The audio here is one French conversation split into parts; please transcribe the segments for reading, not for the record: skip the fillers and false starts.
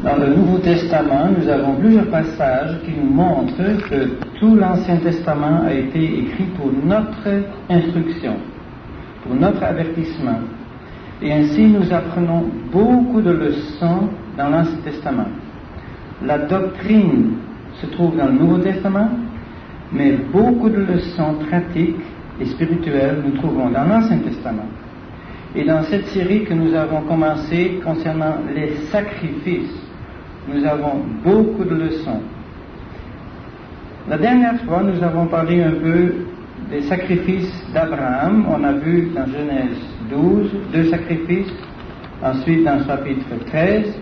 Dans le Nouveau Testament, nous avons plusieurs passages qui nous montrent que tout l'Ancien Testament a été écrit pour notre instruction, pour notre avertissement. Et ainsi, nous apprenons beaucoup de leçons dans l'Ancien Testament. La doctrine se trouve dans le Nouveau Testament, mais beaucoup de leçons pratiques et spirituelles nous trouvons dans l'Ancien Testament. Et dans cette série que nous avons commencée concernant les sacrifices, nous avons beaucoup de leçons. La dernière fois, nous avons parlé un peu des sacrifices d'Abraham. On a vu dans Genèse 12 deux sacrifices, ensuite dans le chapitre 13,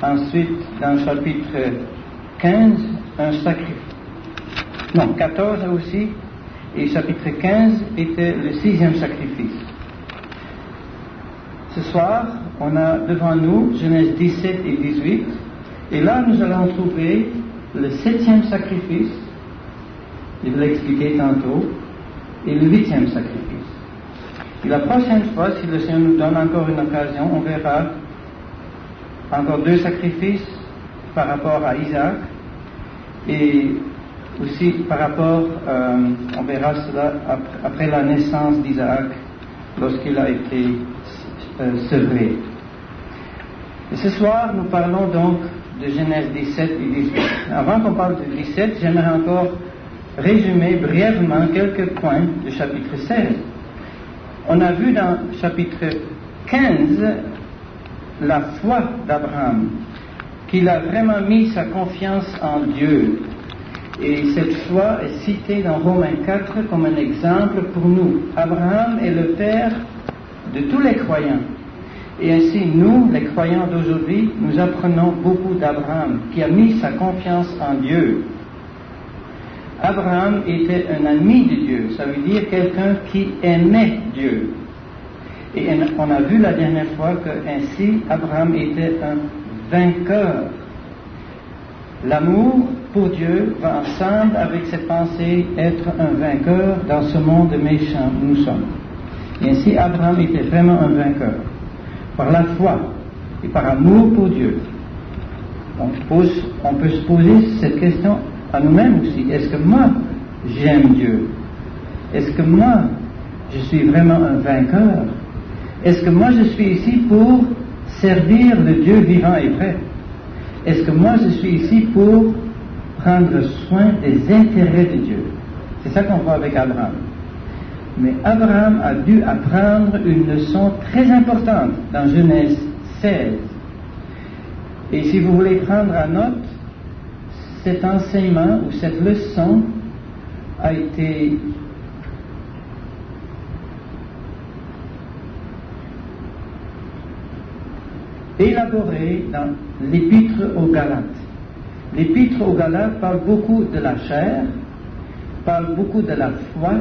ensuite dans le chapitre 15, un sacrifice. Non, 14 aussi, et chapitre 15 était le 6e sacrifice. Ce soir, on a devant nous Genèse 17 et 18, et là nous allons trouver le 7e sacrifice, je vais l'expliquer tantôt, et le 8e sacrifice. Et la prochaine fois, si le Seigneur nous donne encore une occasion, on verra encore deux sacrifices par rapport à Isaac, et aussi par rapport, on verra cela après la naissance d'Isaac, lorsqu'il a été sevré. Et ce soir, nous parlons donc de Genèse 17 et 18. Avant qu'on parle de 17, j'aimerais encore résumer brièvement quelques points du chapitre 16. On a vu dans chapitre 15 la foi d'Abraham, qu'il a vraiment mis sa confiance en Dieu. Et cette foi est citée dans Romains 4 comme un exemple pour nous. Abraham est le père de tous les croyants. Et ainsi, nous, les croyants d'aujourd'hui, nous apprenons beaucoup d'Abraham, qui a mis sa confiance en Dieu. Abraham était un ami de Dieu, ça veut dire quelqu'un qui aimait Dieu. Et on a vu la dernière fois que ainsi, Abraham était un vainqueur. L'amour pour Dieu va ensemble avec cette pensée être un vainqueur dans ce monde méchant où nous sommes. Et ainsi, Abraham était vraiment un vainqueur, par la foi et par amour pour Dieu. Donc, on peut se poser cette question à nous-mêmes aussi. Est-ce que moi, j'aime Dieu? Est-ce que moi, je suis vraiment un vainqueur? Est-ce que moi, je suis ici pour servir le Dieu vivant et vrai? Est-ce que moi, je suis ici pour prendre soin des intérêts de Dieu? C'est ça qu'on voit avec Abraham. Mais Abraham a dû apprendre une leçon très importante dans Genèse 16. Et si vous voulez prendre à note, cet enseignement ou cette leçon a été élaborée dans l'Épître aux Galates. L'Épître aux Galates parle beaucoup de la chair, parle beaucoup de la foi.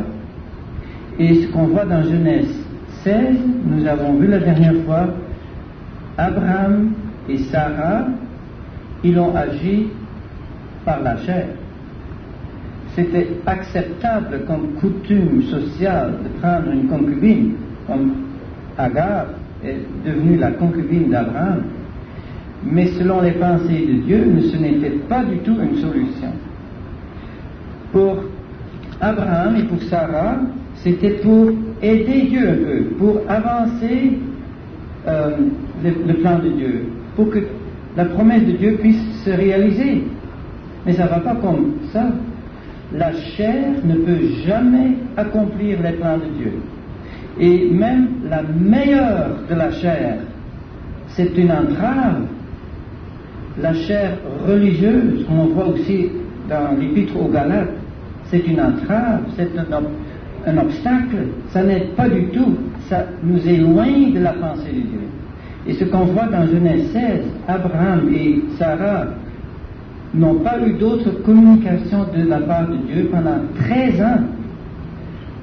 Et ce qu'on voit dans Genèse 16, nous avons vu la dernière fois, Abraham et Sarah, ils ont agi par la chair. C'était acceptable comme coutume sociale de prendre une concubine, comme Agar est devenue la concubine d'Abraham. Mais selon les pensées de Dieu, ce n'était pas du tout une solution. Pour Abraham et pour Sarah, c'était pour aider Dieu un peu, pour avancer le plan de Dieu, pour que la promesse de Dieu puisse se réaliser. Mais ça ne va pas comme ça. La chair ne peut jamais accomplir les plans de Dieu. Et même la meilleure de la chair, c'est une entrave. La chair religieuse, comme on voit aussi dans l'Épître aux Galates, c'est une entrave, c'est un obstacle, ça n'aide pas du tout, ça nous éloigne de la pensée de Dieu. Et ce qu'on voit dans Genèse 16, Abraham et Sarah n'ont pas eu d'autre communication de la part de Dieu pendant 13 ans.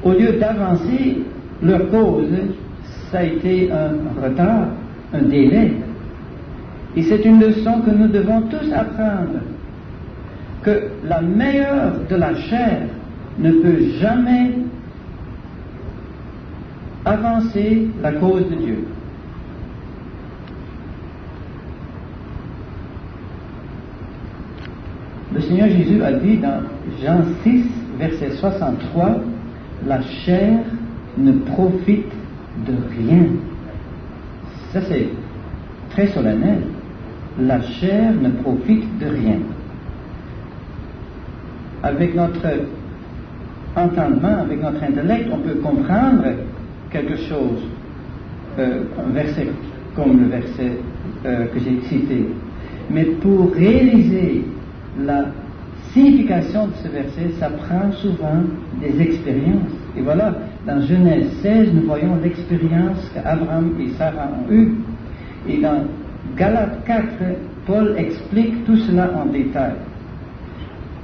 Au lieu d'avancer leur cause, ça a été un retard, un délai. Et c'est une leçon que nous devons tous apprendre, que la meilleure de la chair ne peut jamais avancer la cause de Dieu. Le Seigneur Jésus a dit dans Jean 6, verset 63, la chair ne profite de rien. Ça c'est très solennel. La chair ne profite de rien. Avec notre entendement, avec notre intellect, on peut comprendre quelque chose, un verset comme le verset que j'ai cité. Mais pour réaliser la signification de ce verset, ça prend souvent des expériences. Et voilà, dans Genèse 16, nous voyons l'expérience qu'Abraham et Sarah ont eue. Et dans Galates 4, Paul explique tout cela en détail.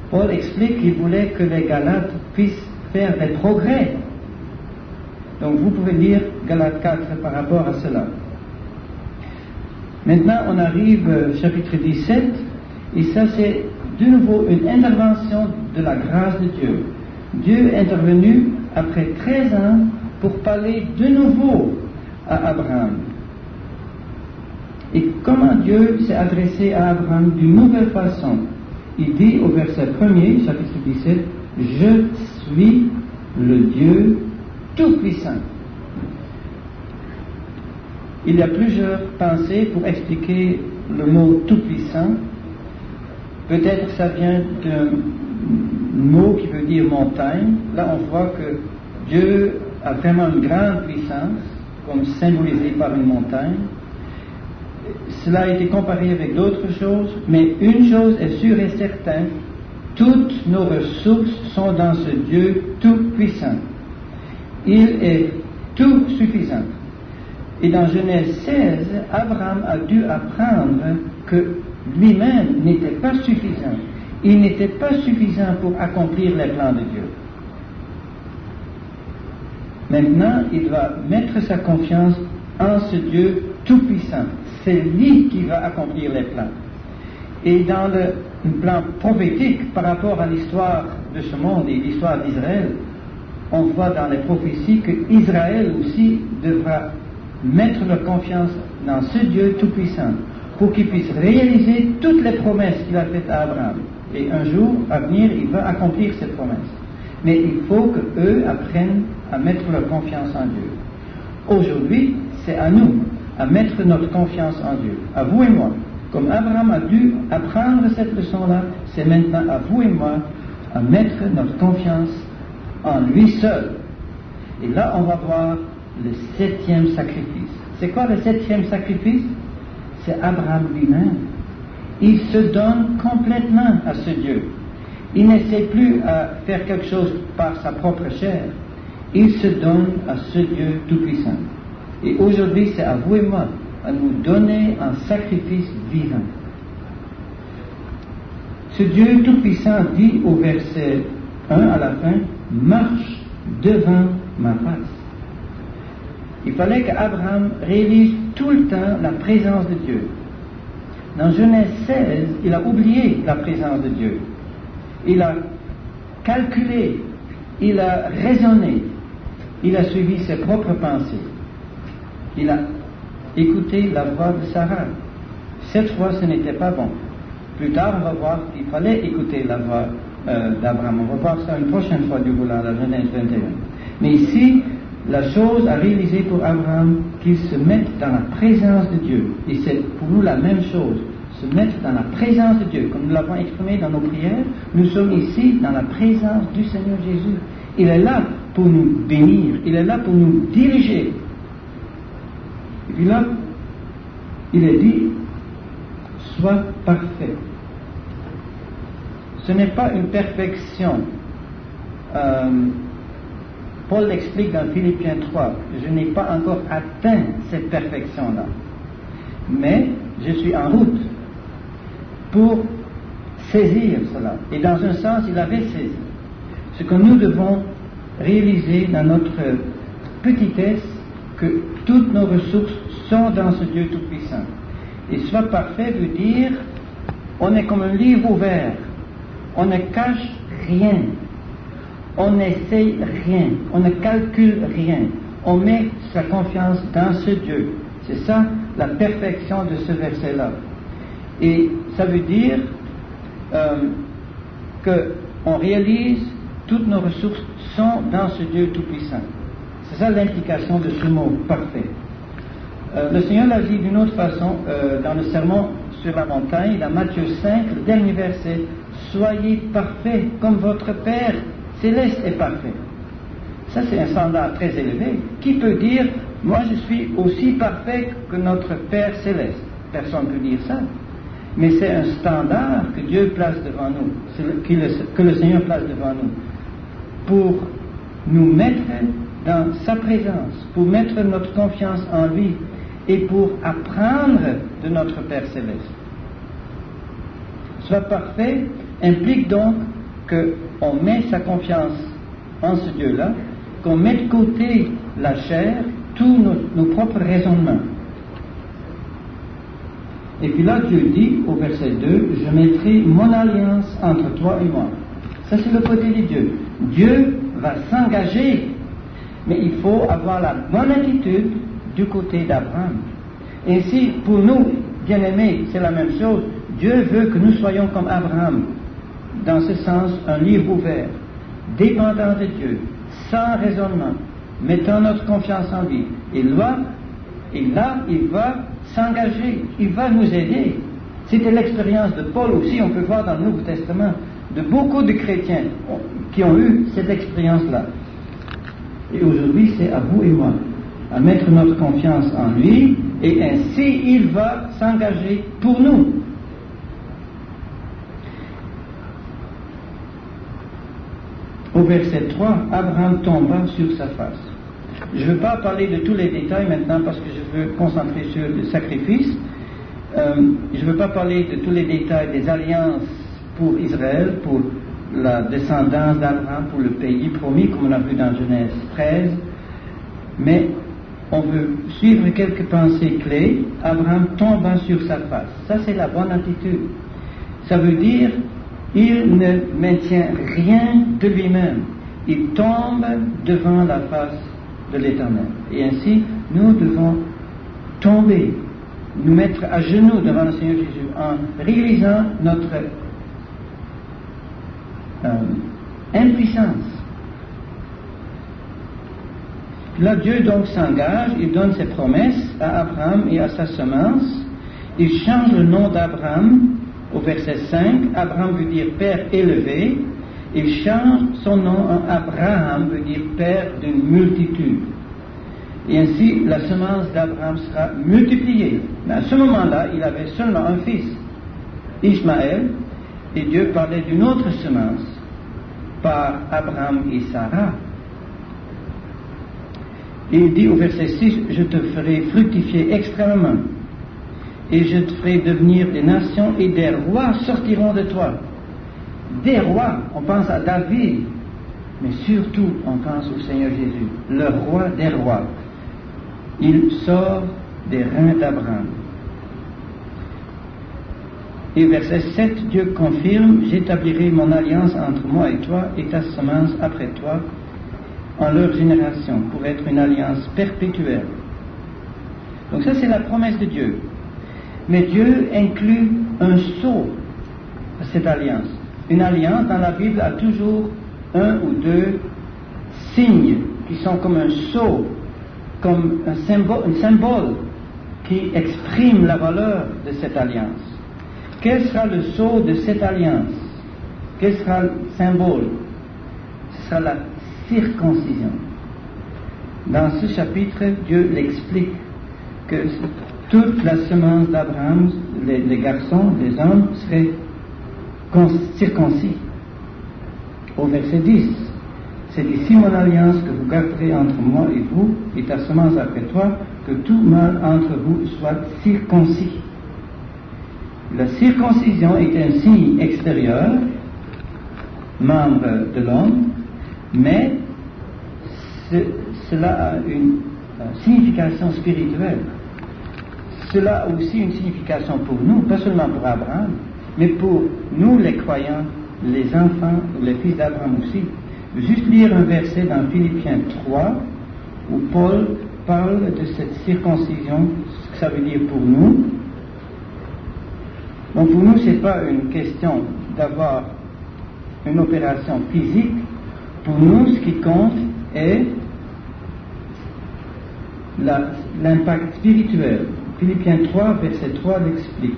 Paul explique qu'il voulait que les Galates puissent faire des progrès. Donc vous pouvez lire Galates 4 par rapport à cela. Maintenant on arrive au chapitre 17, et ça c'est de nouveau une intervention de la grâce de Dieu. Dieu est intervenu après 13 ans pour parler de nouveau à Abraham. Et comment Dieu s'est adressé à Abraham d'une nouvelle façon? Il dit au verset 1er, chapitre 17, « Je suis le Dieu Tout-Puissant ». Il y a plusieurs pensées pour expliquer le mot Tout-Puissant. Peut-être que ça vient d'un mot qui veut dire montagne. Là, on voit que Dieu a vraiment une grande puissance, comme symbolisé par une montagne. Cela a été comparé avec d'autres choses, mais une chose est sûre et certaine, toutes nos ressources sont dans ce Dieu tout-puissant. Il est tout suffisant. Et dans Genèse 16, Abraham a dû apprendre que lui-même n'était pas suffisant. Il n'était pas suffisant pour accomplir les plans de Dieu. Maintenant, il doit mettre sa confiance en ce Dieu tout-puissant. C'est lui qui va accomplir les plans. Et dans le plan prophétique par rapport à l'histoire de ce monde et l'histoire d'Israël, on voit dans les prophéties que Israël aussi devra mettre leur confiance dans ce Dieu tout-puissant pour qu'il puisse réaliser toutes les promesses qu'il a faites à Abraham. Et un jour à venir, il va accomplir ces promesses. Mais il faut qu'eux apprennent à mettre leur confiance en Dieu. Aujourd'hui, c'est à nous à mettre notre confiance en Dieu, à vous et moi. Comme Abraham a dû apprendre cette leçon-là, c'est maintenant à vous et moi à mettre notre confiance en lui seul. Et là, on va voir le 7e sacrifice. C'est quoi le 7e sacrifice? C'est Abraham lui-même. Il se donne complètement à ce Dieu. Il n'essaie plus à faire quelque chose par sa propre chair. Il se donne à ce Dieu tout-puissant. Et aujourd'hui, c'est à vous et moi à nous donner un sacrifice vivant. Ce Dieu tout-puissant dit au verset 1 à la fin, « Marche devant ma face ». Il fallait qu'Abraham réalise tout le temps la présence de Dieu. Dans Genèse 16, il a oublié la présence de Dieu. Il a calculé, il a raisonné, il a suivi ses propres pensées. Il a écouté la voix de Sarah. Cette fois, ce n'était pas bon. Plus tard, on va voir qu'il fallait écouter la voix d'Abraham. On va voir ça une prochaine fois du vouloir, la Genèse 21. Mais ici, la chose à réaliser pour Abraham, qu'il se mette dans la présence de Dieu. Et c'est pour nous la même chose. Se mettre dans la présence de Dieu. Comme nous l'avons exprimé dans nos prières, nous sommes ici dans la présence du Seigneur Jésus. Il est là pour nous bénir. Il est là pour nous diriger. Et puis là, il est dit, sois parfait. Ce n'est pas une perfection. Paul l'explique dans Philippiens 3. Je n'ai pas encore atteint cette perfection-là. Mais je suis en route pour saisir cela. Et dans un sens, il avait saisi. Ce que nous devons réaliser dans notre petitesse, que toutes nos ressources sont dans ce Dieu tout-puissant. Et soit parfait veut dire, on est comme un livre ouvert. On ne cache rien. On n'essaye rien. On ne calcule rien. On met sa confiance dans ce Dieu. C'est ça la perfection de ce verset-là. Et ça veut dire, qu'on réalise toutes nos ressources sont dans ce Dieu Tout-Puissant. C'est ça l'implication de ce mot parfait. Le Seigneur l'a dit d'une autre façon dans le sermon sur la montagne, dans Matthieu 5, le dernier verset, « Soyez parfaits comme votre Père céleste est parfait ». Ça, c'est un standard très élevé. Qui peut dire « Moi, je suis aussi parfait que notre Père céleste ». Personne ne peut dire ça. Mais c'est un standard que Dieu place devant nous, que le Seigneur place devant nous, pour nous mettre dans sa présence, pour mettre notre confiance en lui et pour apprendre de notre Père céleste. Soit parfait implique donc qu'on met sa confiance en ce Dieu-là, qu'on met de côté la chair, tous nos propres raisonnements. Et puis là, Dieu dit au verset 2, « Je mettrai mon alliance entre toi et moi ». Ça, c'est le côté de Dieu. Dieu va s'engager, mais il faut avoir la bonne attitude du côté d'Abraham. Et ainsi, pour nous, bien-aimés, c'est la même chose. Dieu veut que nous soyons comme Abraham. Dans ce sens, un livre ouvert, dépendant de Dieu, sans raisonnement, mettant notre confiance en lui. Et là, il va s'engager, il va nous aider. C'était l'expérience de Paul aussi, on peut voir dans le Nouveau Testament, de beaucoup de chrétiens qui ont eu cette expérience-là. Et aujourd'hui, c'est à vous et moi, à mettre notre confiance en lui, et ainsi il va s'engager pour nous. Au verset 3, Abraham tomba sur sa face. Je ne veux pas parler de tous les détails maintenant parce que je veux concentrer sur le sacrifice. Je ne veux pas parler de tous les détails des alliances pour Israël, pour la descendance d'Abraham, pour le pays promis, comme on a vu dans Genèse 13. Mais on veut suivre quelques pensées clés. Abraham tomba sur sa face. Ça, c'est la bonne attitude. Ça veut dire il ne maintient rien de lui-même. Il tombe devant la face de l'Éternel. Et ainsi, nous devons tomber, nous mettre à genoux devant le Seigneur Jésus en réalisant notre impuissance. Là, Dieu donc s'engage, il donne ses promesses à Abraham et à sa semence. Il change le nom d'Abraham au verset 5. Abraham veut dire Père élevé. Il change son nom en Abraham, veut dire Père d'une multitude. Et ainsi, la semence d'Abraham sera multipliée. Mais à ce moment-là, il avait seulement un fils, Ismaël, et Dieu parlait d'une autre semence par Abraham et Sarah. Et il dit au verset 6, « Je te ferai fructifier extrêmement, et je te ferai devenir des nations, et des rois sortiront de toi. » Des rois, on pense à David, mais surtout on pense au Seigneur Jésus, le roi des rois. Il sort des reins d'Abraham. Et verset 7, Dieu confirme, « J'établirai mon alliance entre moi et toi et ta semence après toi en leur génération pour être une alliance perpétuelle. » Donc ça c'est la promesse de Dieu. Mais Dieu inclut un sceau à cette alliance. Une alliance dans la Bible a toujours un ou deux signes qui sont comme un sceau, comme un symbole qui exprime la valeur de cette alliance. Quel sera le sceau de cette alliance? Quel sera le symbole? Ce sera la circoncision. Dans ce chapitre, Dieu l'explique que toute la semence d'Abraham, les garçons, les hommes, seraient circoncis. Au verset 10, c'est ici mon alliance que vous garderez entre moi et vous, et ta semence après toi, que tout mâle entre vous soit circoncis. La circoncision est un signe extérieur, membre de l'homme, mais cela a une signification spirituelle. Cela a aussi une signification pour nous, pas seulement pour Abraham, mais pour nous les croyants, les enfants, les fils d'Abraham aussi. Je vais juste lire un verset dans Philippiens 3, où Paul parle de cette circoncision, ce que ça veut dire pour nous. Donc pour nous, ce n'est pas une question d'avoir une opération physique. Pour nous, ce qui compte est l'impact spirituel. Philippiens 3, verset 3 l'explique.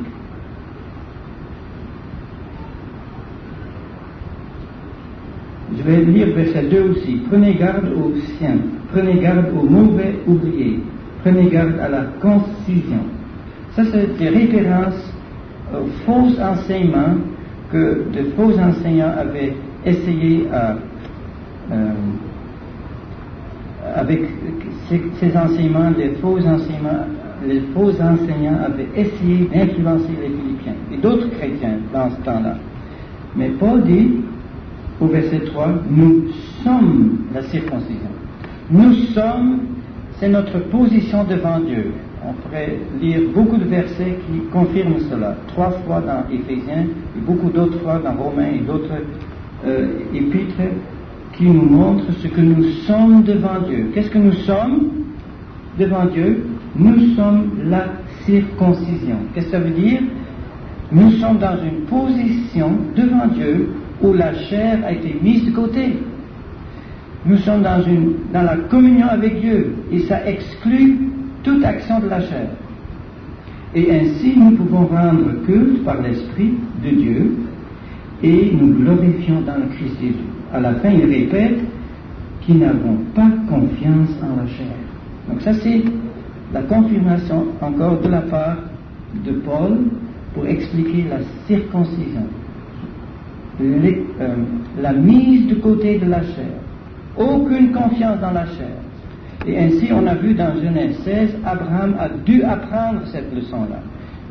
Je vais lire verset 2 aussi. Prenez garde aux siens, prenez garde aux mauvais ouvriers, prenez garde à la concision. Ça, c'est des références aux faux enseignements que de faux enseignants avaient essayé avec ces enseignements, les faux enseignants avaient essayé d'influencer les Philippiens et d'autres chrétiens dans ce temps-là. Mais Paul dit au verset 3, nous sommes la circoncision. Nous sommes, c'est notre position devant Dieu. On pourrait lire beaucoup de versets qui confirment cela. 3 fois dans Éphésiens et beaucoup d'autres fois dans Romains et d'autres épîtres qui nous montrent ce que nous sommes devant Dieu. Qu'est-ce que nous sommes devant Dieu? Nous sommes la circoncision. Qu'est-ce que ça veut dire? Nous sommes dans une position devant Dieu où la chair a été mise de côté. Nous sommes dans la communion avec Dieu et ça exclut toute action de la chair. Et ainsi, nous pouvons rendre culte par l'Esprit de Dieu et nous glorifions dans le Christ Jésus. À la fin, il répète qu'ils n'avons pas confiance en la chair. Donc ça, c'est la confirmation encore de la part de Paul pour expliquer la circoncision. La mise de côté de la chair. Aucune confiance dans la chair. Et ainsi, on a vu dans Genèse 16, Abraham a dû apprendre cette leçon-là.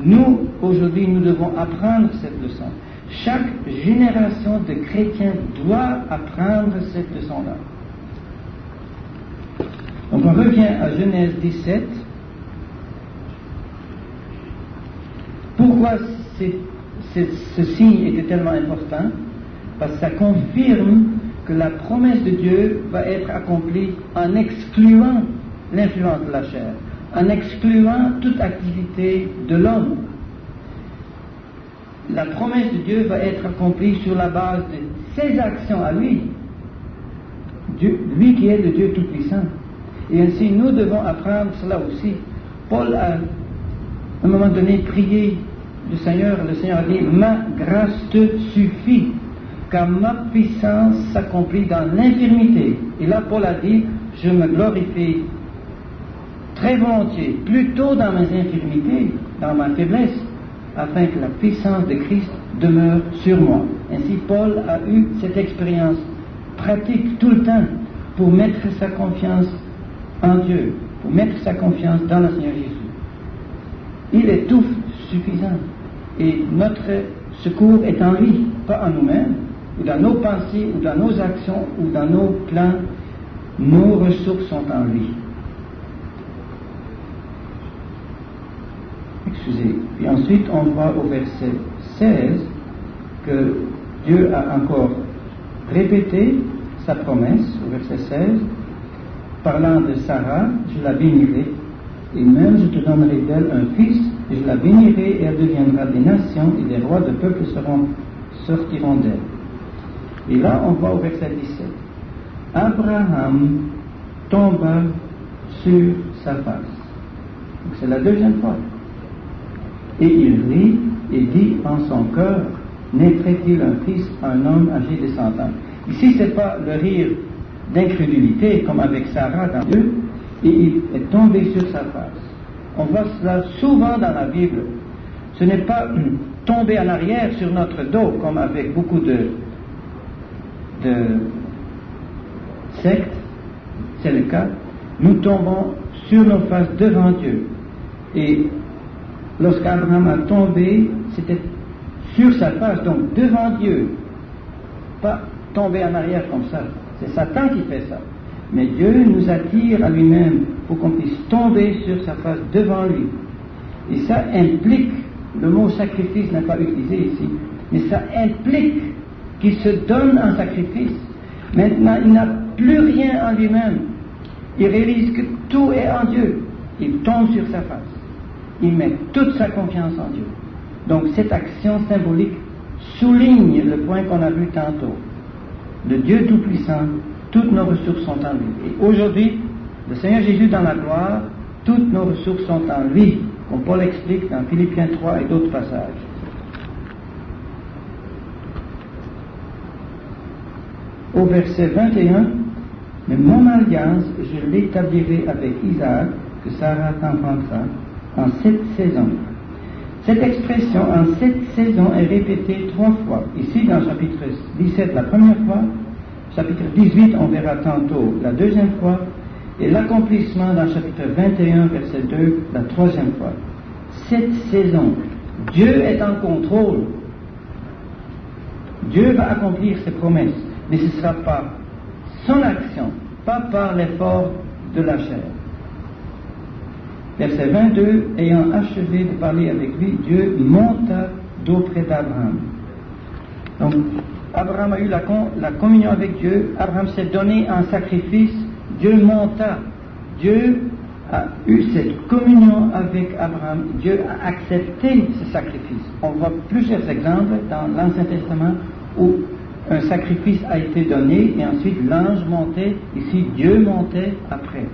Nous, aujourd'hui, nous devons apprendre cette leçon. Chaque génération de chrétiens doit apprendre cette leçon-là. Donc on revient à Genèse 17. Pourquoi ce signe était tellement important? Parce que ça confirme que la promesse de Dieu va être accomplie en excluant l'influence de la chair, en excluant toute activité de l'homme. La promesse de Dieu va être accomplie sur la base de ses actions à lui, lui qui est le Dieu Tout-Puissant. Et ainsi, nous devons apprendre cela aussi. Paul a, à un moment donné, prié le Seigneur a dit, ma grâce te suffit, car ma puissance s'accomplit dans l'infirmité. Et là, Paul a dit, je me glorifie très volontiers, plutôt dans mes infirmités, dans ma faiblesse, afin que la puissance de Christ demeure sur moi. Ainsi, Paul a eu cette expérience pratique tout le temps pour mettre sa confiance en Dieu, pour mettre sa confiance dans le Seigneur Jésus. Il est tout suffisant. Et notre secours est en lui, pas en nous-mêmes, ou dans nos pensées, ou dans nos actions, ou dans nos plans. Nos ressources sont en lui. Excusez. Puis ensuite, on voit au verset 16 que Dieu a encore répété sa promesse, au verset 16, parlant de Sarah, je la bénirai, et même je te donnerai d'elle un fils, et je la bénirai, et elle deviendra des nations, et des rois de peuples sortiront d'elle. Et là, on voit au verset 17, Abraham tomba sur sa face. Donc c'est la deuxième fois. Et il rit et dit en son cœur, naîtrait-il un fils, un homme âgé de 100 ans. Ici, ce n'est pas le rire d'incrédulité, comme avec Sarah dans Dieu, et il est tombé sur sa face. On voit cela souvent dans la Bible. Ce n'est pas tomber en arrière sur notre dos, comme avec beaucoup de sectes, c'est le cas. Nous tombons sur nos faces devant Dieu. Et lorsqu'Abraham a tombé, c'était sur sa face, donc devant Dieu, pas tomber en arrière comme ça. C'est Satan qui fait ça. Mais Dieu nous attire à lui-même pour qu'on puisse tomber sur sa face devant lui. Et ça implique, le mot sacrifice n'est pas utilisé ici, mais ça implique qu'il se donne en sacrifice. Maintenant, il n'a plus rien en lui-même. Il réalise que tout est en Dieu. Il tombe sur sa face. Il met toute sa confiance en Dieu. Donc cette action symbolique souligne le point qu'on a vu tantôt. Le Dieu Tout-Puissant, toutes nos ressources sont en lui. Et aujourd'hui, le Seigneur Jésus dans la gloire, toutes nos ressources sont en lui, comme Paul explique dans Philippiens 3 et d'autres passages. Au verset 21, mais mon alliance, je l'établirai avec Isaac, que Sarah t'enfantera, en 7 saisons. Cette expression en 7 saisons est répétée 3 fois. Ici, dans chapitre 17, la première fois, chapitre 18, on verra tantôt la deuxième fois, et l'accomplissement dans chapitre 21, verset 2, la troisième fois. 7 saisons. Dieu est en contrôle. Dieu va accomplir ses promesses, mais ce ne sera pas son action, pas par l'effort de la chair. Verset 22, ayant achevé de parler avec lui, Dieu monta d'auprès d'Abraham. Donc, Abraham a eu la communion avec Dieu, Abraham s'est donné en sacrifice, Dieu monta, Dieu a eu cette communion avec Abraham, Dieu a accepté ce sacrifice. On voit plusieurs exemples dans l'Ancien Testament où un sacrifice a été donné et ensuite l'ange montait, ici Dieu montait après.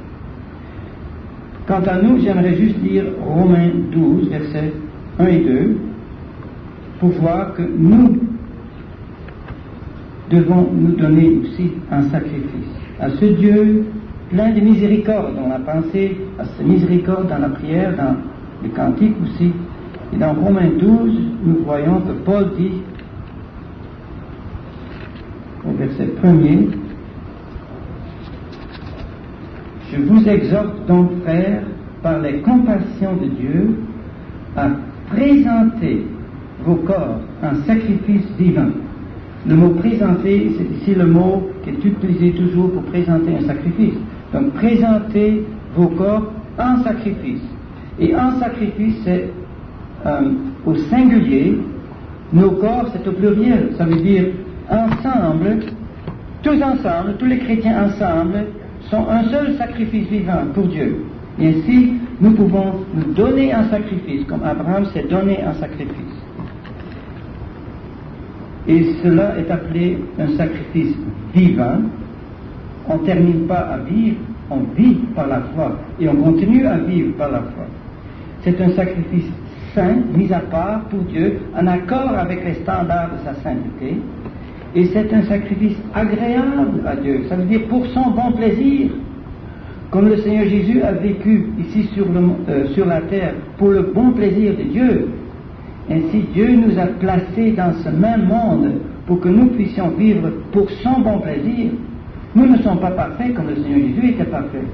Quant à nous, j'aimerais juste lire Romains 12, versets 1 et 2, pour voir que nous devons nous donner aussi un sacrifice à ce Dieu plein de miséricorde. On a pensé à cette miséricorde dans la prière, dans le cantique aussi. Et dans Romains 12, nous voyons que Paul dit, au verset 1er, je vous exhorte donc, frères, par les compassions de Dieu, à présenter vos corps en sacrifice vivant. Le mot présenter, c'est ici le mot qui est utilisé toujours pour présenter un sacrifice. Donc, présentez vos corps en sacrifice. Et en sacrifice, c'est au singulier. Nos corps, c'est au pluriel. Ça veut dire ensemble, tous les chrétiens ensemble, sont un seul sacrifice vivant pour Dieu. Et ainsi, nous pouvons nous donner un sacrifice, comme Abraham s'est donné un sacrifice. Et cela est appelé un sacrifice vivant. On ne termine pas à vivre, on vit par la foi. Et on continue à vivre par la foi. C'est un sacrifice saint, mis à part pour Dieu, en accord avec les standards de sa sainteté. Et c'est un sacrifice agréable à Dieu. Ça veut dire pour son bon plaisir. Comme le Seigneur Jésus a vécu ici sur la terre pour le bon plaisir de Dieu. Ainsi, Dieu nous a placés dans ce même monde pour que nous puissions vivre pour son bon plaisir. Nous ne sommes pas parfaits comme le Seigneur Jésus était parfait.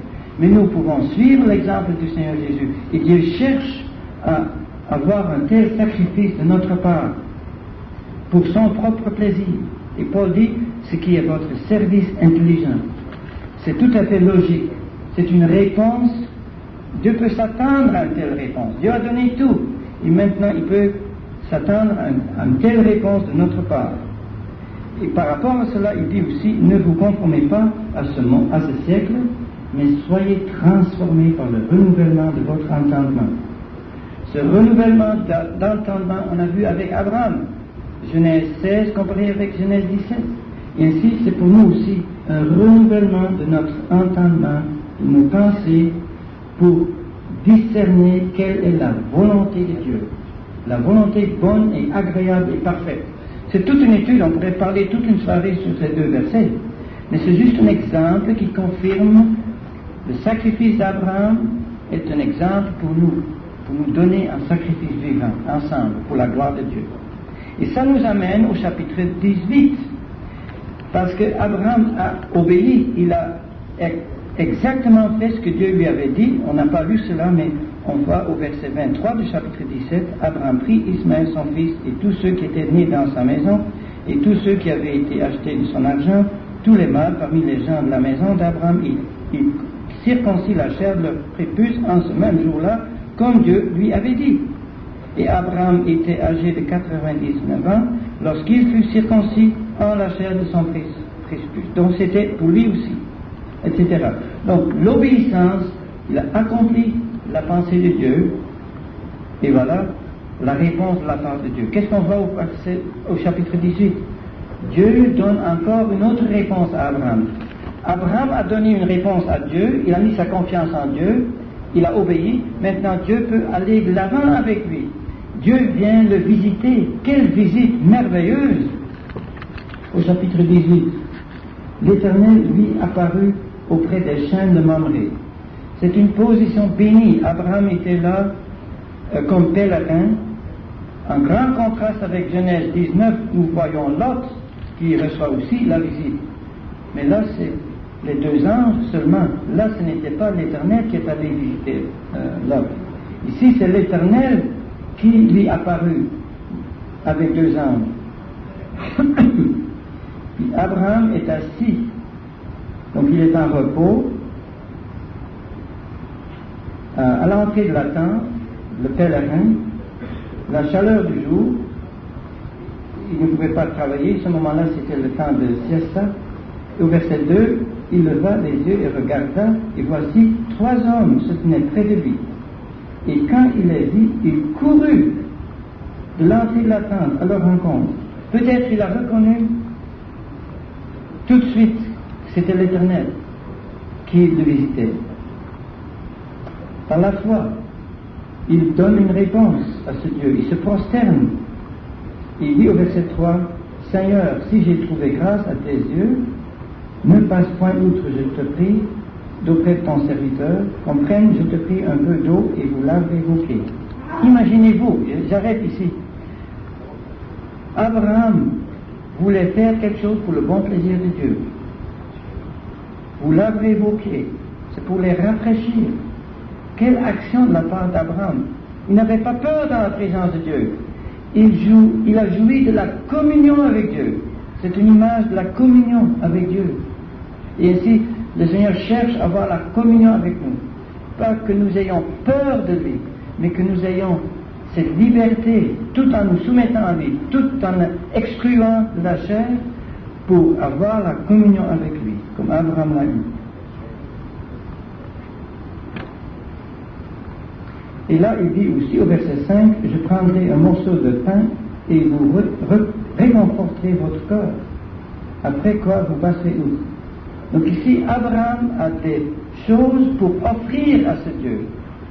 Mais nous pouvons suivre l'exemple du Seigneur Jésus. Et Dieu cherche à avoir un tel sacrifice de notre part pour son propre plaisir. Et Paul dit, ce qui est votre service intelligent. C'est tout à fait logique. C'est une réponse. Dieu peut s'attendre à une telle réponse. Dieu a donné tout. Et maintenant, il peut s'attendre à une telle réponse de notre part. Et par rapport à cela, il dit aussi, ne vous conformez pas à ce siècle, mais soyez transformés par le renouvellement de votre entendement. Ce renouvellement d'entendement, on a vu avec Abraham. Genèse 16 comparé avec Genèse 17. Et ainsi, c'est pour nous aussi un renouvellement de notre entendement, de nos pensées, pour discerner quelle est la volonté de Dieu. La volonté bonne et agréable et parfaite. C'est toute une étude, on pourrait parler toute une soirée sur ces 2 versets. Mais c'est juste un exemple qui confirme le sacrifice d'Abraham est un exemple pour nous donner un sacrifice vivant, ensemble, pour la gloire de Dieu. Et ça nous amène au chapitre 18, parce que Abraham a obéi, il a exactement fait ce que Dieu lui avait dit. On n'a pas lu cela, mais on voit au verset 23 du chapitre 17, Abraham prit Ismaël son fils et tous ceux qui étaient nés dans sa maison et tous ceux qui avaient été achetés de son argent, tous les mâles parmi les gens de la maison d'Abraham, il circoncit la chair de leur prépuce en ce même jour-là, comme Dieu lui avait dit. Et Abraham était âgé de 99 ans lorsqu'il fut circoncis en la chair de son prépuce. Donc c'était pour lui aussi, etc. Donc l'obéissance, il a accompli la pensée de Dieu, et voilà, la réponse de la part de Dieu. Qu'est-ce qu'on voit au chapitre 18? Dieu donne encore une autre réponse à Abraham. Abraham a donné une réponse à Dieu, il a mis sa confiance en Dieu, il a obéi, maintenant Dieu peut aller de l'avant avec lui. Dieu vient le visiter. Quelle visite merveilleuse! Au chapitre 18, l'Éternel lui apparut auprès des chênes de Mamré. C'est une position bénie. Abraham était là comme pèlerin. En grand contraste avec Genèse 19, nous voyons Lot qui reçoit aussi la visite. Mais là, c'est les deux anges seulement. Là, ce n'était pas l'Éternel qui est allé visiter Lot. Ici, c'est l'Éternel qui lui apparut avec deux anges. Puis Abraham est assis, donc il est en repos. À l'entrée de la tente, le pèlerin, la chaleur du jour, il ne pouvait pas travailler, ce moment-là c'était le temps de siesta. Au verset 2, il leva les yeux et regarda, et voici 3 hommes se tenaient près de lui. Et quand il les vit, il courut de l'entrée de la tente à leur rencontre. Peut-être il a reconnu tout de suite que c'était l'Éternel qui le visitait. Par la foi, il donne une réponse à ce Dieu, il se prosterne. Il dit au verset 3, « Seigneur, si j'ai trouvé grâce à tes yeux, ne passe point outre, je te prie, d'auprès de ton serviteur, qu'on prenne, je te prie, un peu d'eau et vous lavez vos pieds. » Imaginez-vous, j'arrête ici. Abraham voulait faire quelque chose pour le bon plaisir de Dieu. Vous lavez vos pieds, c'est pour les rafraîchir. Quelle action de la part d'Abraham! Il n'avait pas peur dans la présence de Dieu. Il a joui de la communion avec Dieu. C'est une image de la communion avec Dieu. Et ainsi, le Seigneur cherche à avoir la communion avec nous. Pas que nous ayons peur de lui, mais que nous ayons cette liberté, tout en nous soumettant à lui, tout en excluant de la chair, pour avoir la communion avec lui, comme Abraham l'a eu. Et là, il dit aussi au verset 5, « Je prendrai un morceau de pain et vous réconforterez votre corps, après quoi vous passerez outre. » Donc ici, Abraham a des choses pour offrir à ce Dieu,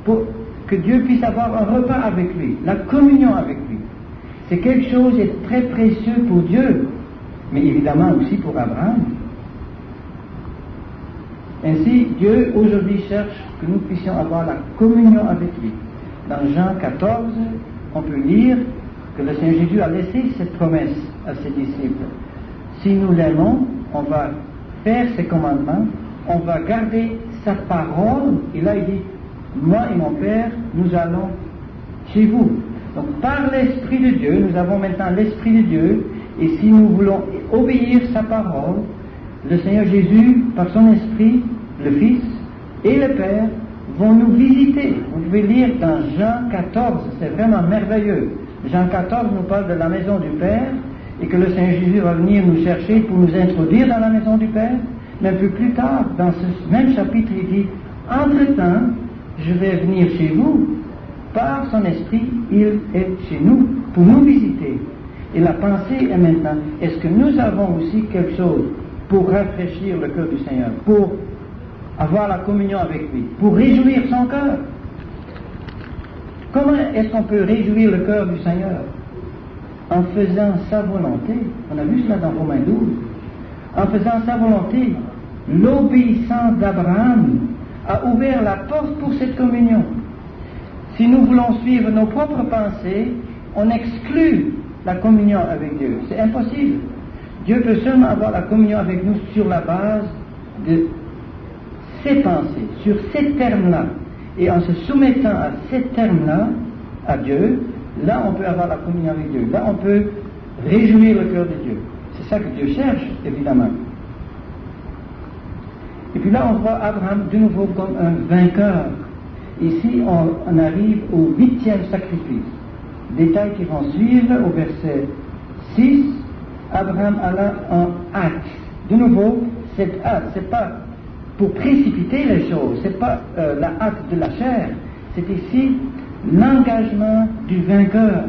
pour que Dieu puisse avoir un repas avec lui, la communion avec lui. C'est quelque chose de très précieux pour Dieu, mais évidemment aussi pour Abraham. Ainsi, Dieu aujourd'hui cherche que nous puissions avoir la communion avec lui. Dans Jean 14, on peut lire que le Seigneur Jésus a laissé cette promesse à ses disciples. Si nous l'aimons, on va faire ses commandements, on va garder sa parole, et là il dit, moi et mon Père, nous allons chez vous. Donc par l'Esprit de Dieu, nous avons maintenant l'Esprit de Dieu, et si nous voulons obéir sa parole, le Seigneur Jésus, par son Esprit, le Fils et le Père, vont nous visiter. Vous pouvez lire dans Jean 14, c'est vraiment merveilleux. Jean 14 nous parle de la maison du Père, et que le Seigneur Jésus va venir nous chercher pour nous introduire dans la maison du Père. Mais un peu plus tard, dans ce même chapitre, il dit, entre-temps, je vais venir chez vous, par son Esprit, il est chez nous, pour nous visiter. Et la pensée est maintenant, est-ce que nous avons aussi quelque chose pour rafraîchir le cœur du Seigneur, pour avoir la communion avec lui, pour réjouir son cœur? Comment est-ce qu'on peut réjouir le cœur du Seigneur? En faisant sa volonté. On a vu cela dans Romains 12. En faisant sa volonté, l'obéissance d'Abraham a ouvert la porte pour cette communion. Si nous voulons suivre nos propres pensées, on exclut la communion avec Dieu. C'est impossible. Dieu peut seulement avoir la communion avec nous sur la base de ses pensées, sur ces termes-là. Et en se soumettant à ces termes-là, à Dieu, là on peut avoir la communion avec Dieu. Là on peut réjouir le cœur de Dieu. C'est ça que Dieu cherche, évidemment. Et puis là on voit Abraham de nouveau comme un vainqueur. Ici on arrive au 8e sacrifice. Détails qui vont suivre au verset 6. Abraham alla en hâte. De nouveau, cette hâte, c'est pas pour précipiter les choses, c'est pas la hâte de la chair, c'est ici l'engagement du vainqueur.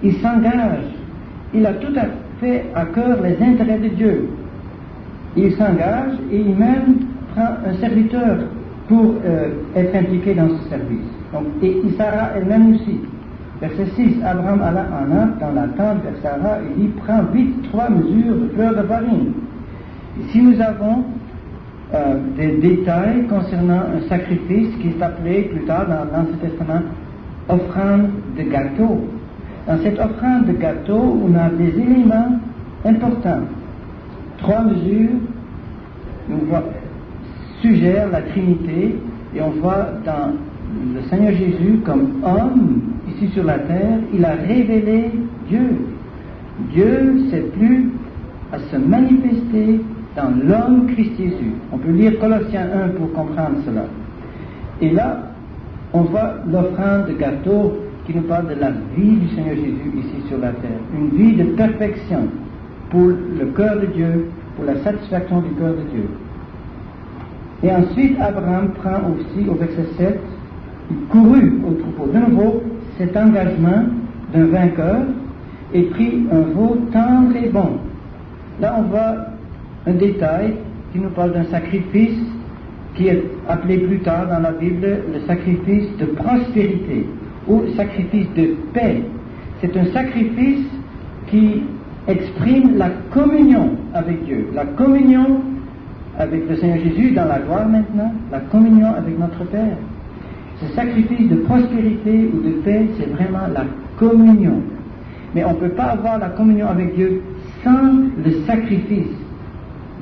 Il s'engage. Il a tout à fait à cœur les intérêts de Dieu. Il s'engage et il même prend un serviteur pour être impliqué dans ce service. Donc, et Sarah elle-même aussi. Verset 6, Abraham alla en Arc dans la tente vers Sarah et dit, prends vite 3 mesures de fleurs de farine. Ici nous avons des détails concernant un sacrifice qui est appelé plus tard dans l'Ancien Testament offrande de gâteau. Dans cette offrande de gâteau, on a des éléments importants. 3 mesures suggèrent la Trinité et on voit dans le Seigneur Jésus comme homme ici sur la terre, il a révélé Dieu. Dieu s'est plu à se manifester dans l'homme Christ Jésus. On peut lire Colossiens 1 pour comprendre cela. Et là, on voit l'offrande de gâteau qui nous parle de la vie du Seigneur Jésus ici sur la terre. Une vie de perfection pour le cœur de Dieu, pour la satisfaction du cœur de Dieu. Et ensuite, Abraham prend aussi, au verset 7, il courut au troupeau. De nouveau, cet engagement d'un vainqueur et prit un veau tendre et bon. Là, on voit un détail qui nous parle d'un sacrifice qui est appelé plus tard dans la Bible le sacrifice de prospérité ou sacrifice de paix. C'est un sacrifice qui exprime la communion avec Dieu, la communion avec le Seigneur Jésus dans la gloire maintenant, la communion avec notre Père. Ce sacrifice de prospérité ou de paix, c'est vraiment la communion. Mais on ne peut pas avoir la communion avec Dieu sans le sacrifice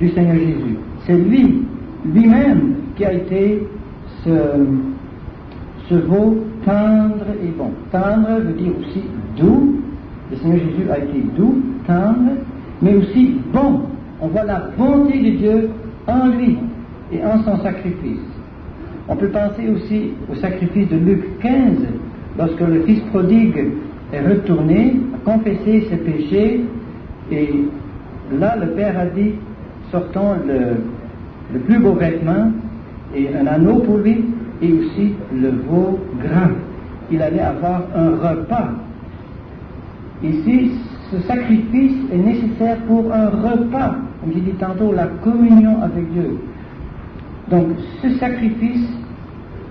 du Seigneur Jésus. C'est lui-même qui a été ce veau tendre et bon. Tendre veut dire aussi doux. Le Seigneur Jésus a été doux, tendre, mais aussi bon. On voit la bonté de Dieu en lui et en son sacrifice. On peut penser aussi au sacrifice de Luc 15, lorsque le fils prodigue est retourné, a confessé ses péchés, et là le Père a dit, sortons le plus beau vêtement et un anneau pour lui, et aussi le veau gras. Il allait avoir un repas. Ici, ce sacrifice est nécessaire pour un repas, comme j'ai dit tantôt, la communion avec Dieu. Donc, ce sacrifice,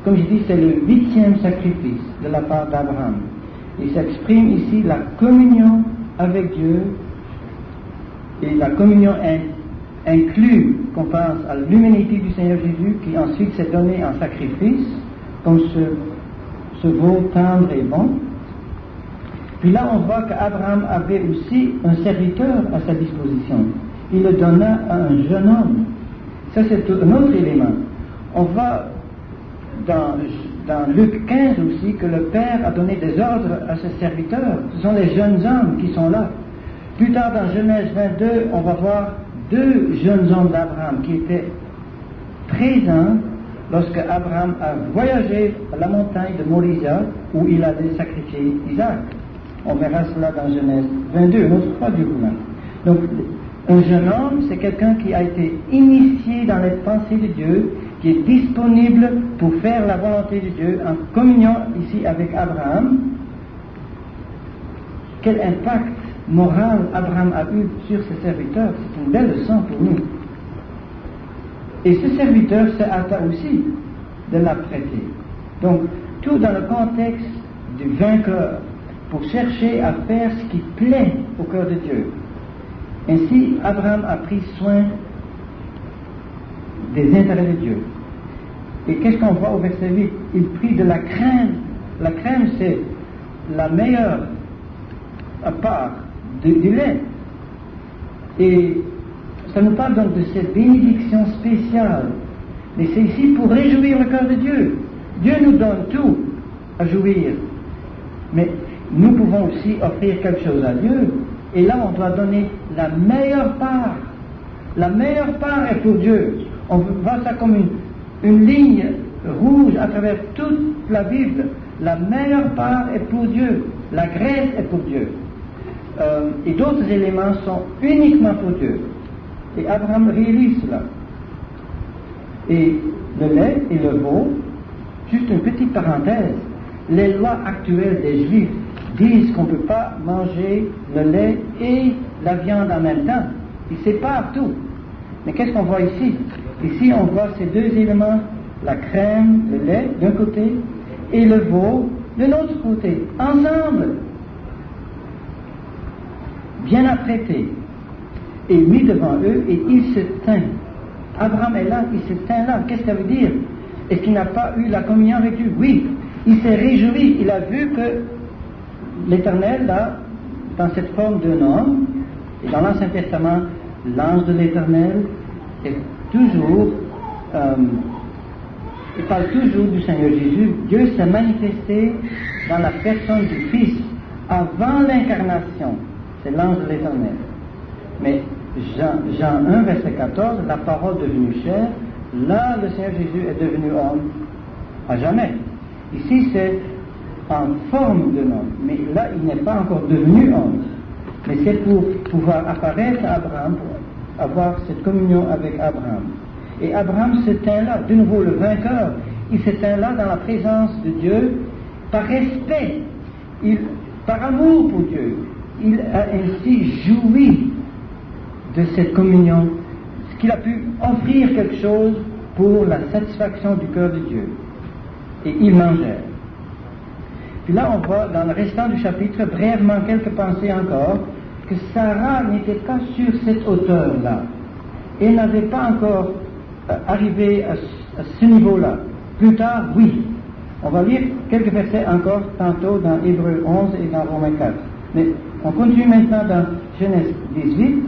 comme je dis, c'est le 8e sacrifice de la part d'Abraham. Il s'exprime ici la communion avec Dieu, et la communion inclut, qu'on pense à l'humanité du Seigneur Jésus, qui ensuite s'est donné en sacrifice, comme ce veau tendre et bon. Puis là, on voit qu'Abraham avait aussi un serviteur à sa disposition. Il le donna à un jeune homme. Ça, c'est un autre élément. On voit dans Luc 15 aussi que le Père a donné des ordres à ses serviteurs. Ce sont les jeunes hommes qui sont là. Plus tard, dans Genèse 22, on va voir 2 jeunes hommes d'Abraham qui étaient présents lorsque Abraham a voyagé à la montagne de Moria où il avait sacrifié Isaac. On verra cela dans Genèse 22, une autre fois du coup. Donc, un jeune homme, c'est quelqu'un qui a été initié dans les pensées de Dieu, qui est disponible pour faire la volonté de Dieu en communion ici avec Abraham. Quel impact moral Abraham a eu sur ses serviteurs, c'est une belle leçon pour nous. Et ce serviteur s'est hâta aussi de la prêter. Donc, tout dans le contexte du vainqueur, pour chercher à faire ce qui plaît au cœur de Dieu. Ainsi, Abraham a pris soin des intérêts de Dieu. Et qu'est-ce qu'on voit au verset 8? Il prit de la crème. La crème, c'est la meilleure part du lait. Et ça nous parle donc de cette bénédiction spéciale. Mais c'est ici pour réjouir le cœur de Dieu. Dieu nous donne tout à jouir. Mais nous pouvons aussi offrir quelque chose à Dieu. Et là, on doit donner la meilleure part. La meilleure part est pour Dieu. On voit ça comme une ligne rouge à travers toute la Bible. La meilleure part est pour Dieu. La graisse est pour Dieu. Et d'autres éléments sont uniquement pour Dieu. Et Abraham réalise cela. Et le lait et le veau, juste une petite parenthèse, les lois actuelles des Juifs disent qu'on ne peut pas manger le lait et la viande en même temps. Ils séparent tout. Mais qu'est-ce qu'on voit ici? Ici, on voit ces deux éléments, la crème, le lait d'un côté, et le veau de l'autre côté, ensemble, bien apprêtés, et mis devant eux, et il se tint. Abraham est là, il se tint là. Qu'est-ce que ça veut dire? Est-ce qu'il n'a pas eu la communion avec Dieu? Oui. Il s'est réjoui, il a vu que l'Éternel, là, dans cette forme d'un homme, et dans l'Ancien Testament, l'ange de l'Éternel est toujours, il parle toujours du Seigneur Jésus. Dieu s'est manifesté dans la personne du Fils avant l'incarnation. C'est l'ange de l'Éternel. Mais Jean 1, verset 14, la parole devenue chair, là le Seigneur Jésus est devenu homme à jamais. Ici c'est en forme d'un homme, mais là il n'est pas encore devenu homme. Mais c'est pour pouvoir apparaître à Abraham, pour avoir cette communion avec Abraham. Et Abraham se tint là, de nouveau le vainqueur, il se tint là dans la présence de Dieu, par respect, par amour pour Dieu. Il a ainsi joui de cette communion, qu'il a pu offrir quelque chose pour la satisfaction du cœur de Dieu. Et ils mangèrent. Puis là, on voit dans le restant du chapitre, brièvement quelques pensées encore, que Sarah n'était pas sur cette hauteur-là. Elle n'avait pas encore arrivé à ce niveau-là. Plus tard, oui. On va lire quelques versets encore tantôt dans Hébreux 11 et dans Romains 4. Mais on continue maintenant dans Genèse 18.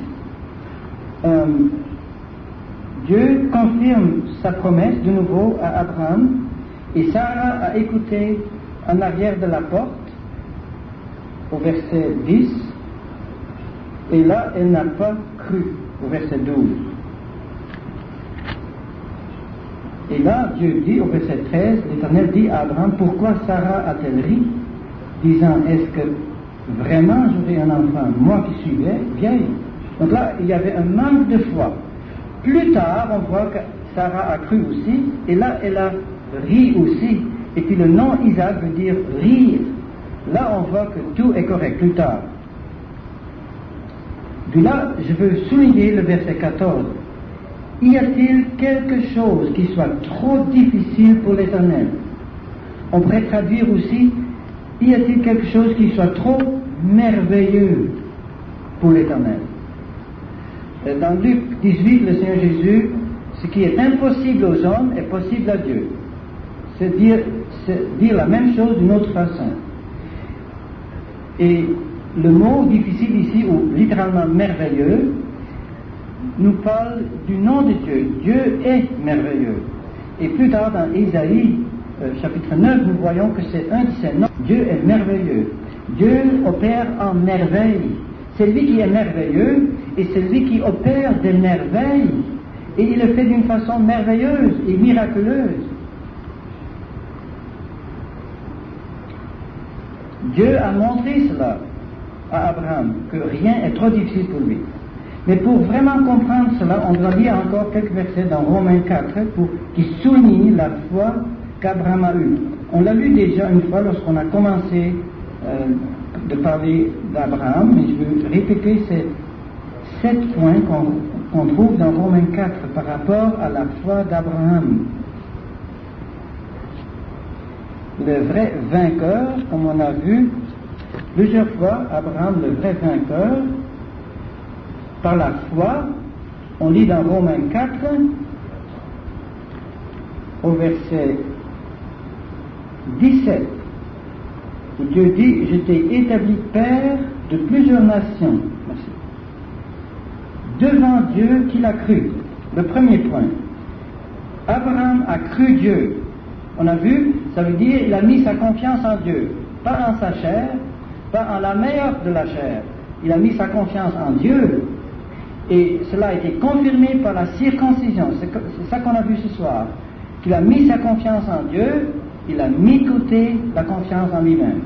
Dieu confirme sa promesse de nouveau à Abraham, et Sarah a écouté en arrière de la porte, au verset 10, et là elle n'a pas cru, au verset 12. Et là Dieu dit, au verset 13, l'Éternel dit à Abraham, pourquoi Sarah a-t-elle ri, disant, est-ce que vraiment j'aurai un enfant, moi qui suis vieille? Donc là, il y avait un manque de foi. Plus tard, on voit que Sarah a cru aussi, et là, elle a ri aussi. Et puis le nom Isaac veut dire rire. Là, on voit que tout est correct, plus tard. Puis là, je veux souligner le verset 14. Y a-t-il quelque chose qui soit trop difficile pour l'Éternel? On pourrait traduire aussi, y a-t-il quelque chose qui soit trop merveilleux pour l'Éternel? Dans Luc 18, le Seigneur Jésus, ce qui est impossible aux hommes est possible à Dieu. C'est dire la même chose d'une autre façon. Et le mot difficile ici, ou littéralement merveilleux, nous parle du nom de Dieu. Dieu est merveilleux. Et plus tard dans Ésaïe, chapitre 9, nous voyons que c'est un de ses noms. Dieu est merveilleux. Dieu opère en merveille. C'est lui qui est merveilleux et c'est lui qui opère des merveilles. Et il le fait d'une façon merveilleuse et miraculeuse. Dieu a montré cela à Abraham, que rien n'est trop difficile pour lui. Mais pour vraiment comprendre cela, on doit lire encore quelques versets dans Romains 4 qui soulignent la foi qu'Abraham a eue. On l'a lu déjà une fois lorsqu'on a commencé de parler d'Abraham, mais je veux répéter ces 7 points qu'on trouve dans Romains 4 par rapport à la foi d'Abraham. Le vrai vainqueur, comme on a vu plusieurs fois, Abraham, le vrai vainqueur, par la foi, on lit dans Romains 4, au verset 17, où Dieu dit, je t'ai établi père de plusieurs nations. Merci. Devant Dieu qu'il a cru. Le premier point. Abraham a cru Dieu. On a vu, ça veut dire il a mis sa confiance en Dieu. Pas en sa chair, pas en la meilleure de la chair. Il a mis sa confiance en Dieu. Et cela a été confirmé par la circoncision. C'est ça qu'on a vu ce soir. Qu'il a mis sa confiance en Dieu, il a mis de côté la confiance en lui-même.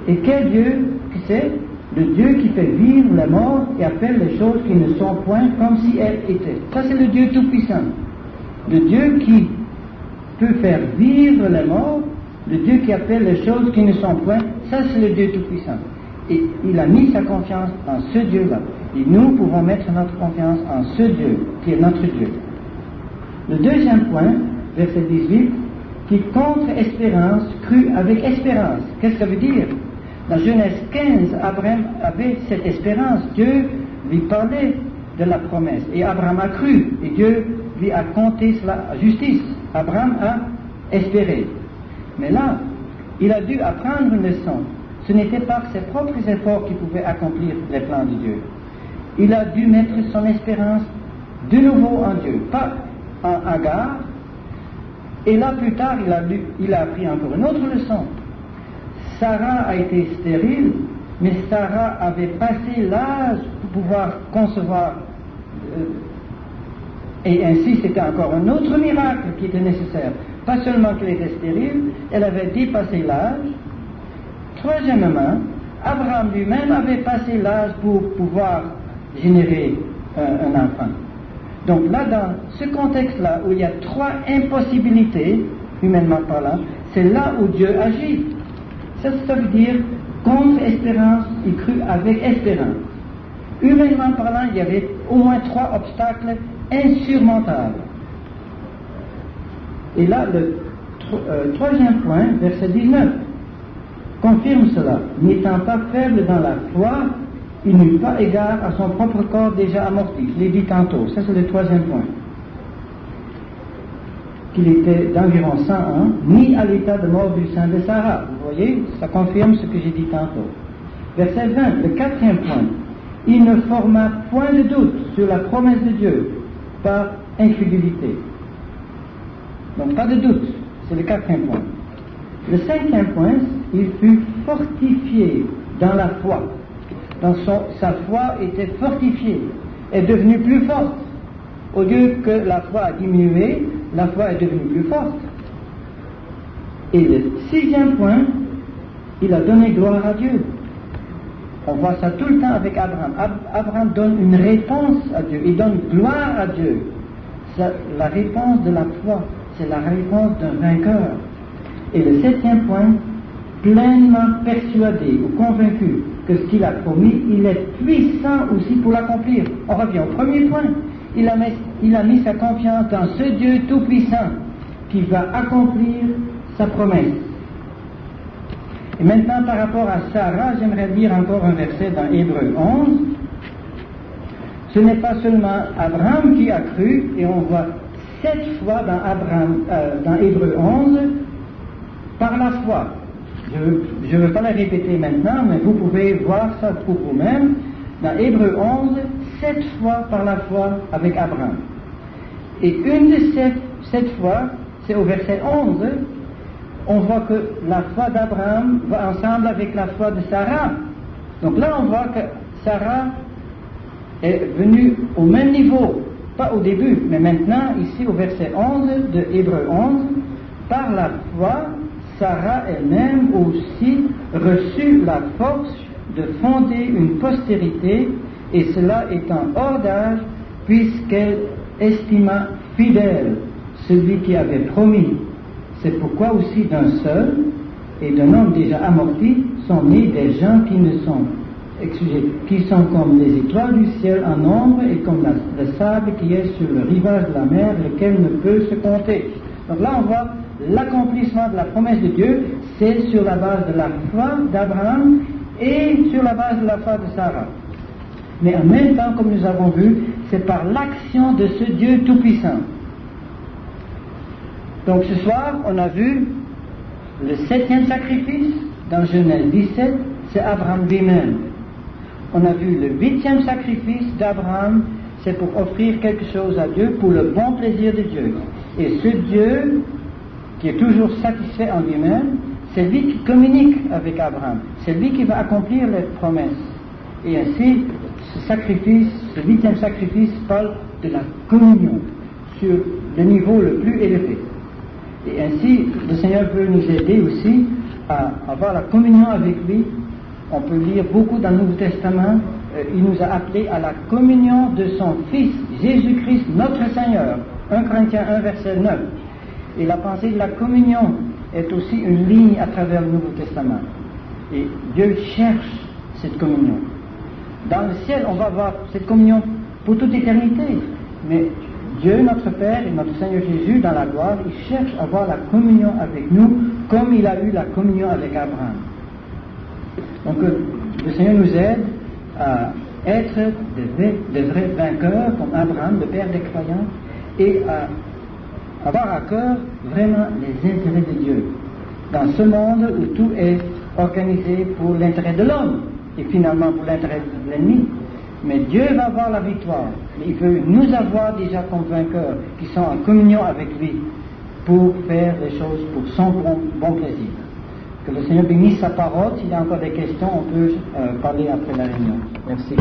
Et quel Dieu que c'est? Le Dieu qui fait vivre les morts et appelle les choses qui ne sont point comme si elles étaient. Ça c'est le Dieu Tout-Puissant. Le Dieu qui peut faire vivre les morts, le Dieu qui appelle les choses qui ne sont point, ça c'est le Dieu Tout-Puissant. Et il a mis sa confiance en ce Dieu-là. Et nous pouvons mettre notre confiance en ce Dieu, qui est notre Dieu. Le deuxième point, verset 18, qui contre espérance crut avec espérance. Qu'est-ce que ça veut dire? Dans Genèse 15, Abraham avait cette espérance. Dieu lui parlait de la promesse. Et Abraham a cru. Et Dieu lui a compté cela à justice. Abraham a espéré. Mais là, il a dû apprendre une leçon. Ce n'était pas ses propres efforts qui pouvaient accomplir les plans de Dieu. Il a dû mettre son espérance de nouveau en Dieu, pas en Agar. Et là, plus tard, il a appris encore une autre leçon. Sarah a été stérile, mais Sarah avait passé l'âge pour pouvoir concevoir. Et ainsi, c'était encore un autre miracle qui était nécessaire. Pas seulement qu'elle était stérile, elle avait dépassé l'âge. Troisièmement, Abraham lui-même avait passé l'âge pour pouvoir générer un enfant. Donc là, dans ce contexte-là, où il y a trois impossibilités, humainement parlant, c'est là où Dieu agit. Ça veut dire, contre espérance, il crut avec espérance. Humainement parlant, il y avait au moins trois obstacles insurmontables. Et là, le troisième point, verset 19, confirme cela. N'étant pas faible dans la foi, il n'eut pas égard à son propre corps déjà amorti. Je l'ai dit tantôt. Ça, c'est le troisième point. Qu'il était d'environ 100 ans, ni à l'état de mort du sein de Sarah. Vous voyez, ça confirme ce que j'ai dit tantôt. Verset 20, le quatrième point. Il ne forma point de doute sur la promesse de Dieu par incrédulité. Donc, pas de doute. C'est le quatrième point. Le cinquième point, il fut fortifié dans la foi. Sa foi était fortifiée, est devenue plus forte. Au lieu que la foi a diminué, la foi est devenue plus forte. Et le sixième point, il a donné gloire à Dieu. On voit ça tout le temps avec Abraham. Abraham donne une réponse à Dieu, il donne gloire à Dieu. La réponse de la foi, c'est la réponse d'un vainqueur. Et le septième point, pleinement persuadé ou convaincu que ce qu'il a promis, il est puissant aussi pour l'accomplir. On revient au premier point. Il a mis sa confiance dans ce Dieu tout-puissant qui va accomplir sa promesse. Et maintenant, par rapport à Sarah, j'aimerais lire encore un verset dans Hébreux 11. Ce n'est pas seulement Abraham qui a cru, et on voit 7 fois dans Hébreux 11, par la foi. Je ne veux pas la répéter maintenant, mais vous pouvez voir ça pour vous-même. Dans Hébreux 11, 7 fois par la foi avec Abraham. Et une de cette fois, c'est au verset 11, on voit que la foi d'Abraham va ensemble avec la foi de Sarah. Donc là, on voit que Sarah est venue au même niveau, pas au début, mais maintenant, ici au verset 11 de Hébreux 11, par la foi, Sarah elle-même aussi reçut la force de fonder une postérité, et cela étant hors d'âge, puisqu'elle estima fidèle celui qui avait promis. C'est pourquoi aussi d'un seul et d'un homme déjà amorti sont nés des gens qui sont comme les étoiles du ciel en nombre et comme le sable qui est sur le rivage de la mer, lequel ne peut se compter. Donc là on voit l'accomplissement de la promesse de Dieu, c'est sur la base de la foi d'Abraham et sur la base de la foi de Sarah. Mais en même temps, comme nous avons vu, c'est par l'action de ce Dieu tout-puissant. Donc ce soir, on a vu le 7e sacrifice dans Genèse 17, c'est Abraham lui-même. On a vu le 8e sacrifice d'Abraham, c'est pour offrir quelque chose à Dieu pour le bon plaisir de Dieu. Et ce Dieu, qui est toujours satisfait en lui-même, c'est lui qui communique avec Abraham, c'est lui qui va accomplir les promesses. Et ainsi, ce sacrifice, ce 8e sacrifice parle de la communion sur le niveau le plus élevé. Et ainsi, le Seigneur veut nous aider aussi à avoir la communion avec lui. On peut lire beaucoup dans le Nouveau Testament, il nous a appelés à la communion de son Fils, Jésus-Christ, notre Seigneur. 1 Corinthiens 1, verset 9. Et la pensée de la communion est aussi une ligne à travers le Nouveau Testament. Et Dieu cherche cette communion. Dans le ciel, on va avoir cette communion pour toute éternité. Mais Dieu, notre Père et notre Seigneur Jésus, dans la gloire, il cherche à avoir la communion avec nous, comme il a eu la communion avec Abraham. Donc, le Seigneur nous aide à être des vrais vainqueurs, comme Abraham, le Père des croyants, et à avoir à cœur vraiment les intérêts de Dieu. Dans ce monde où tout est organisé pour l'intérêt de l'homme, et finalement pour l'intérêt de l'ennemi. Mais Dieu va avoir la victoire. Mais il veut nous avoir déjà comme vainqueurs, qui sont en communion avec lui, pour faire les choses pour son bon plaisir. Que le Seigneur bénisse sa parole. S'il y a encore des questions, on peut parler après la réunion. Merci.